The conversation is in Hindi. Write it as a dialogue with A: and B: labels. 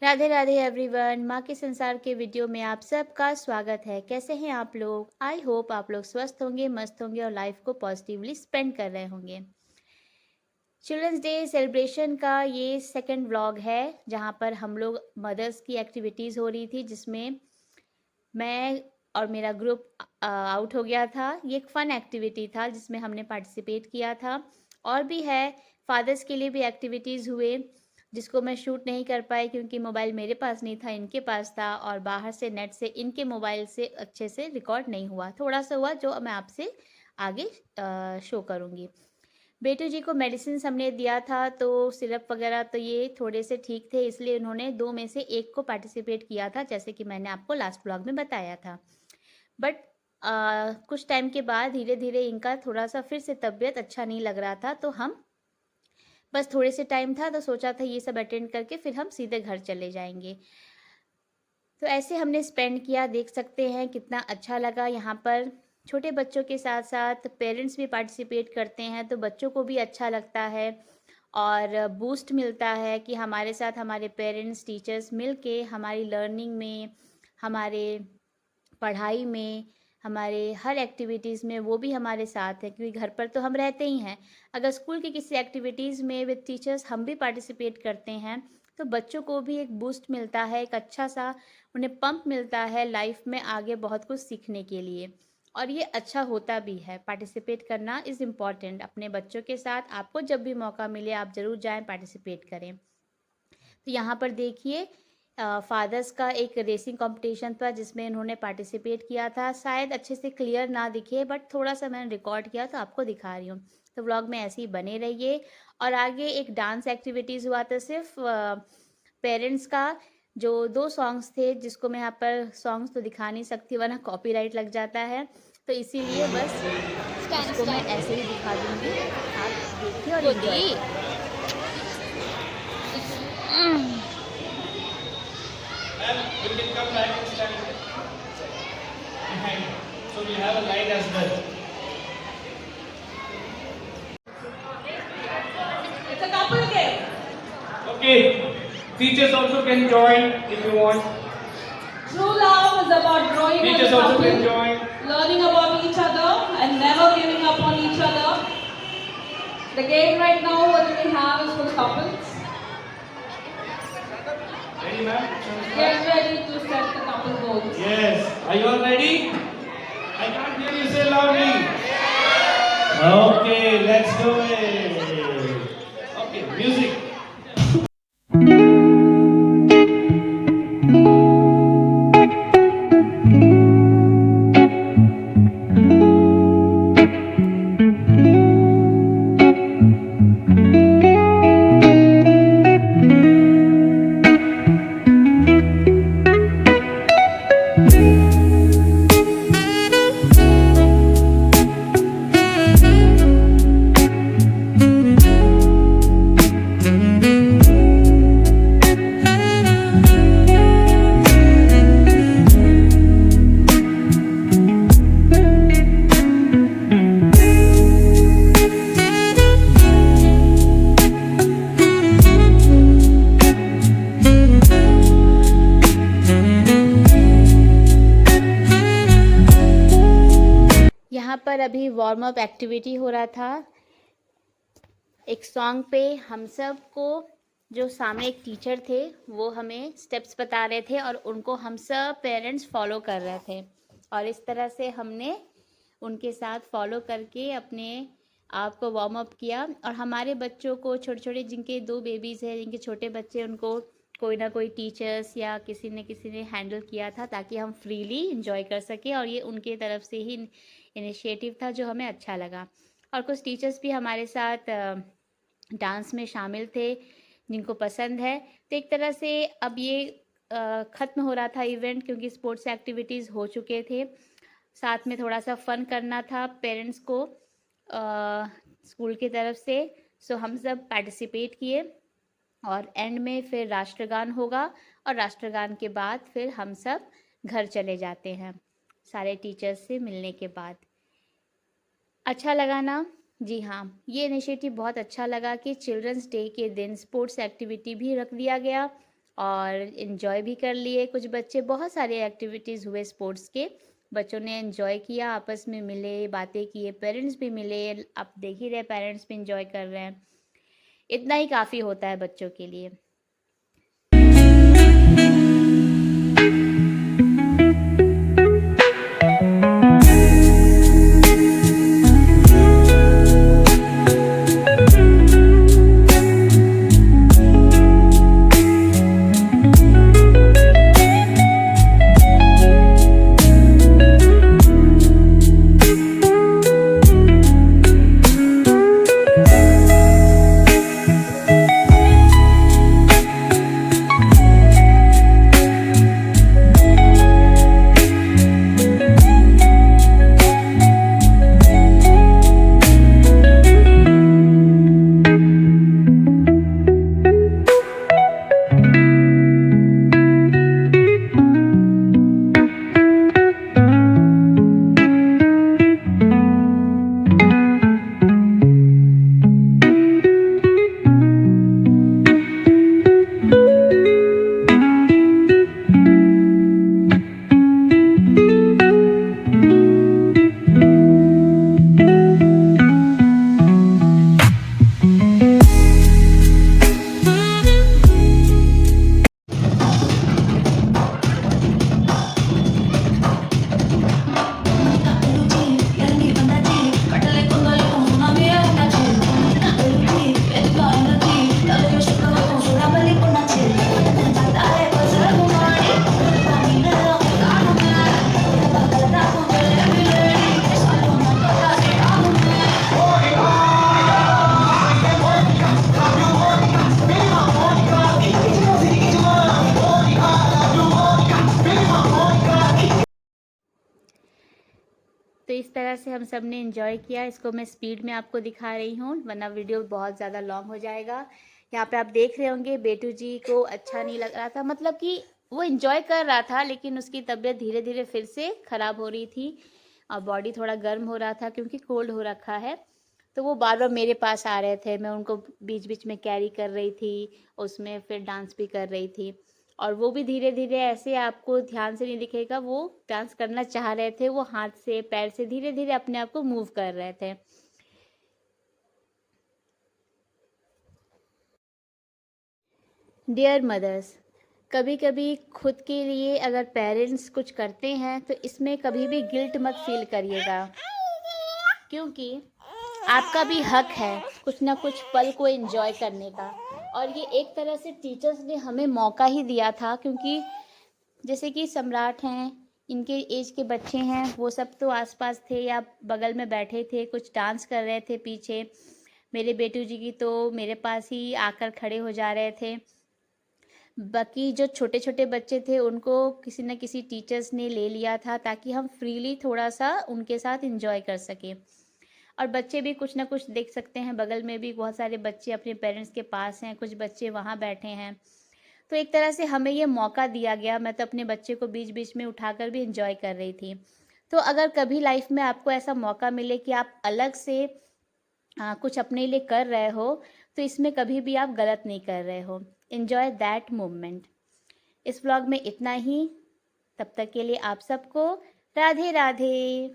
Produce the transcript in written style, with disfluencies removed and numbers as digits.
A: राधे राधे एवरीवन, माँ के संसार के वीडियो में आप सबका स्वागत है। कैसे हैं आप लोग? आई होप आप लोग स्वस्थ होंगे, मस्त होंगे और लाइफ को पॉजिटिवली स्पेंड कर रहे होंगे। चिल्ड्रंस डे सेलिब्रेशन का ये सेकंड व्लॉग है जहाँ पर हम लोग मदर्स की एक्टिविटीज़ हो रही थी, जिसमें मैं और मेरा ग्रुप आउट हो गया था। ये एक फ़न एक्टिविटी था जिसमें हमने पार्टिसिपेट किया था। और भी है, फादर्स के लिए भी एक्टिविटीज़ हुए जिसको मैं शूट नहीं कर पाई क्योंकि मोबाइल मेरे पास नहीं था, इनके पास था, और बाहर से नेट से इनके मोबाइल से अच्छे से रिकॉर्ड नहीं हुआ। थोड़ा सा हुआ जो मैं आपसे आगे शो करूँगी। बेटू जी को मेडिसिन हमने दिया था, तो सिरप वगैरह तो ये थोड़े से ठीक थे, इसलिए उन्होंने 2 में से 1 को पार्टिसिपेट किया था, जैसे कि मैंने आपको लास्ट व्लॉग में बताया था। बट कुछ टाइम के बाद धीरे धीरे इनका थोड़ा सा फिर से तबीयत अच्छा नहीं लग रहा था, तो हम बस थोड़े से टाइम था तो सोचा था ये सब अटेंड करके फिर हम सीधे घर चले जाएंगे। तो ऐसे हमने स्पेंड किया, देख सकते हैं कितना अच्छा लगा। यहाँ पर छोटे बच्चों के साथ साथ पेरेंट्स भी पार्टिसिपेट करते हैं, तो बच्चों को भी अच्छा लगता है और बूस्ट मिलता है कि हमारे साथ हमारे पेरेंट्स टीचर्स मिल के हमारी लर्निंग में, हमारे पढ़ाई में, हमारे हर एक्टिविटीज़ में वो भी हमारे साथ है, क्योंकि घर पर तो हम रहते ही हैं। अगर स्कूल की किसी एक्टिविटीज़ में विद टीचर्स हम भी पार्टिसिपेट करते हैं तो बच्चों को भी एक बूस्ट मिलता है, एक अच्छा सा उन्हें पंप मिलता है लाइफ में आगे बहुत कुछ सीखने के लिए। और ये अच्छा होता भी है, पार्टिसिपेट करना इज़ इम्पॉर्टेंट। अपने बच्चों के साथ आपको जब भी मौका मिले आप ज़रूर जाएं, पार्टिसिपेट करें। तो यहाँ पर देखिए फादर्स का एक रेसिंग कंपटीशन था जिसमें इन्होंने पार्टिसिपेट किया था। शायद अच्छे से क्लियर ना दिखे बट थोड़ा सा मैंने रिकॉर्ड किया तो आपको दिखा रही हूँ। तो व्लॉग में ऐसे ही बने रहिए। और आगे एक डांस एक्टिविटीज़ हुआ था सिर्फ पेरेंट्स का, जो 2 सॉन्ग्स थे जिसको मैं यहाँ पर सॉन्ग्स तो दिखा नहीं सकती वरना कॉपीराइट लग जाता है, तो इसीलिए बस इसको मैं ऐसे ही दिखा दूँगी। आप देखिए और एंजॉय करिए।
B: You can come back and stand behind. So we have a light as well.
C: It's a couple game.
B: Okay. Teachers also can join if you want.
C: True love is about growing as a
B: Teachers also can
C: couple,
B: join.
C: learning about each other and never giving up on each other. The game right now what we have is for couples.
B: Ready, ma'am?
C: Get ready to set the couple goals.
B: Yes. Are you all ready? I can't hear you say loudly. Okay, let's do it. Okay, music.
A: यहाँ पर अभी वार्म अप एक्टिविटी हो रहा था। एक सॉन्ग पे हम सब को जो सामने एक टीचर थे वो हमें स्टेप्स बता रहे थे और उनको हम सब पेरेंट्स फॉलो कर रहे थे, और इस तरह से हमने उनके साथ फॉलो करके अपने आप को वार्म अप किया। और हमारे बच्चों को छोटे छोटे जिनके 2 बेबीज़ हैं, जिनके छोटे बच्चे, उनको कोई ना कोई टीचर्स या किसी ने हैंडल किया था ताकि हम फ्रीली इंजॉय कर सकें, और ये उनके तरफ से ही इनिशिएटिव था जो हमें अच्छा लगा। और कुछ टीचर्स भी हमारे साथ डांस में शामिल थे जिनको पसंद है। तो एक तरह से अब ये ख़त्म हो रहा था इवेंट, क्योंकि स्पोर्ट्स एक्टिविटीज़ हो चुके थे। साथ में थोड़ा सा फ़न करना था पेरेंट्स को स्कूल की तरफ से। सो हम सब पार्टिसिपेट किए और एंड में फिर राष्ट्रगान होगा और राष्ट्रगान के बाद फिर हम सब घर चले जाते हैं सारे टीचर्स से मिलने के बाद। अच्छा लगा ना? जी हाँ, ये इनिशिएटिव बहुत अच्छा लगा कि चिल्ड्रंस डे के दिन स्पोर्ट्स एक्टिविटी भी रख दिया गया और इन्जॉय भी कर लिए कुछ बच्चे। बहुत सारे एक्टिविटीज़ हुए स्पोर्ट्स के, बच्चों ने इन्जॉय किया, आपस में मिले, बातें किए, पेरेंट्स भी मिले। आप देख ही रहे पेरेंट्स भी इन्जॉय कर रहे हैं। इतना ही काफ़ी होता है बच्चों के लिए। तो इस तरह से हम सब ने इन्जॉय किया। इसको मैं स्पीड में आपको दिखा रही हूँ, वरना वीडियो बहुत ज़्यादा लॉन्ग हो जाएगा। यहाँ पे आप देख रहे होंगे बेटू जी को अच्छा नहीं लग रहा था, मतलब कि वो इन्जॉय कर रहा था लेकिन उसकी तबीयत धीरे धीरे फिर से ख़राब हो रही थी और बॉडी थोड़ा गर्म हो रहा था क्योंकि कोल्ड हो रखा है। तो वो बार बार मेरे पास आ रहे थे, मैं उनको बीच बीच में कैरी कर रही थी, उसमें फिर डांस भी कर रही थी। और वो भी धीरे धीरे ऐसे, आपको ध्यान से नहीं दिखेगा, वो डांस करना चाह रहे थे, वो हाथ से पैर से धीरे धीरे अपने आप को मूव कर रहे थे। डियर मदर्स, कभी कभी खुद के लिए अगर पेरेंट्स कुछ करते हैं तो इसमें कभी भी गिल्ट मत फील करिएगा, क्योंकि आपका भी हक है कुछ ना कुछ पल को एंजॉय करने का। और ये एक तरह से टीचर्स ने हमें मौका ही दिया था, क्योंकि जैसे कि सम्राट हैं, इनके एज के बच्चे हैं, वो सब तो आसपास थे या बगल में बैठे थे, कुछ डांस कर रहे थे पीछे। मेरे बेटू जी की तो मेरे पास ही आकर खड़े हो जा रहे थे। बाकी जो छोटे छोटे बच्चे थे उनको किसी न किसी टीचर्स ने ले लिया था ताकि हम फ्रीली थोड़ा सा उनके साथ एंजॉय कर सकें। और बच्चे भी कुछ ना कुछ देख सकते हैं, बगल में भी बहुत सारे बच्चे अपने पेरेंट्स के पास हैं, कुछ बच्चे वहाँ बैठे हैं। तो एक तरह से हमें ये मौका दिया गया। मैं तो अपने बच्चे को बीच बीच में उठाकर भी एंजॉय कर रही थी। तो अगर कभी लाइफ में आपको ऐसा मौका मिले कि आप अलग से कुछ अपने लिए कर रहे हो, तो इसमें कभी भी आप गलत नहीं कर रहे हो। Enjoy that moment. इस व्लॉग में इतना ही। तब तक के लिए आप सबको राधे राधे।